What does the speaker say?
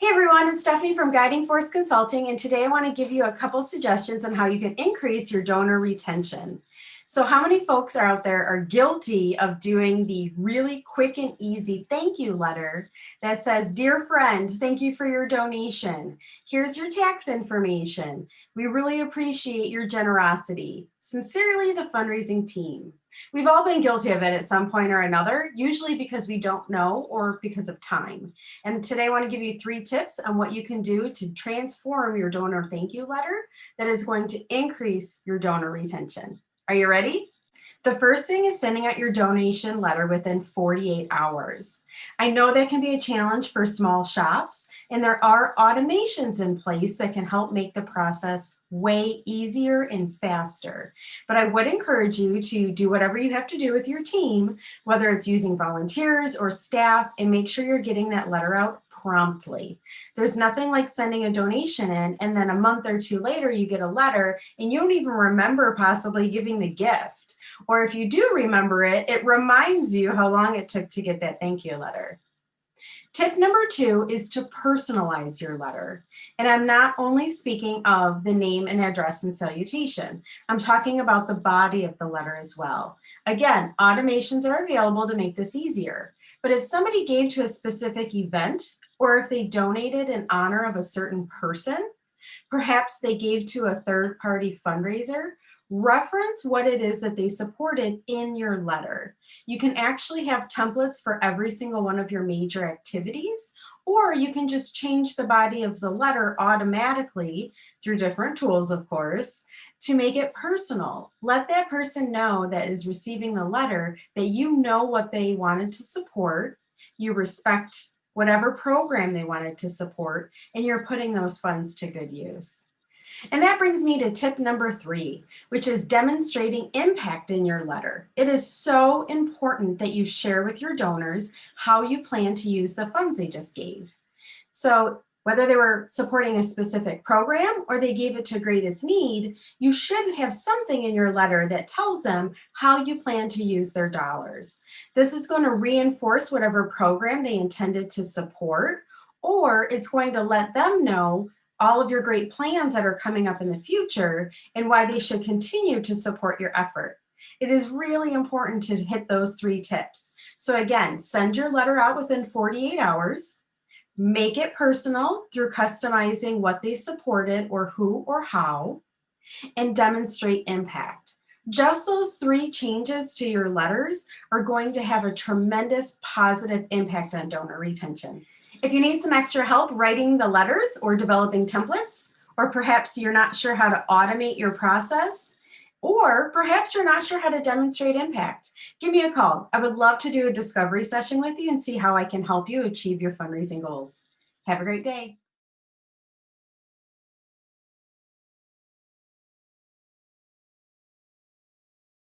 Hey everyone, it's Stephanie from Guiding Force Consulting, and today I want to give you a couple suggestions on how you can increase your donor retention. So how many folks are out there are guilty of doing the really quick and easy thank you letter that says, "Dear friend, thank you for your donation. Here's your tax information. We really appreciate your generosity. Sincerely, the fundraising team." We've all been guilty of it at some point or another, usually because we don't know or because of time. And today I want to give you 3 tips on what you can do to transform your donor thank you letter that is going to increase your donor retention. Are you ready? The first thing is sending out your donation letter within 48 hours. I know that can be a challenge for small shops, and there are automations in place that can help make the process way easier and faster. But I would encourage you to do whatever you have to do with your team, whether it's using volunteers or staff, and make sure you're getting that letter out promptly. There's nothing like sending a donation in, and then a month or 2 later, you get a letter and you don't even remember possibly giving the gift. Or if you do remember it, it reminds you how long it took to get that thank you letter. Tip number 2 is to personalize your letter. And I'm not only speaking of the name and address and salutation. I'm talking about the body of the letter as well. Again, automations are available to make this easier. But if somebody gave to a specific event, or if they donated in honor of a certain person, perhaps they gave to a third-party fundraiser, reference what it is that they supported in your letter. You can actually have templates for every single one of your major activities, or you can just change the body of the letter automatically through different tools, of course, to make it personal. Let that person know that is receiving the letter that you know what they wanted to support, you respect whatever program they wanted to support, and you're putting those funds to good use. And that brings me to tip number 3, which is demonstrating impact in your letter. It is so important that you share with your donors how you plan to use the funds they just gave. So whether they were supporting a specific program or they gave it to greatest need, you should have something in your letter that tells them how you plan to use their dollars. This is going to reinforce whatever program they intended to support, or it's going to let them know all of your great plans that are coming up in the future and why they should continue to support your effort. It is really important to hit those 3 tips. So again, send your letter out within 48 hours, make it personal through customizing what they supported or who or how, and demonstrate impact. Just those 3 changes to your letters are going to have a tremendous positive impact on donor retention. If you need some extra help writing the letters or developing templates, or perhaps you're not sure how to automate your process, or perhaps you're not sure how to demonstrate impact, give me a call. I would love to do a discovery session with you and see how I can help you achieve your fundraising goals. Have a great day.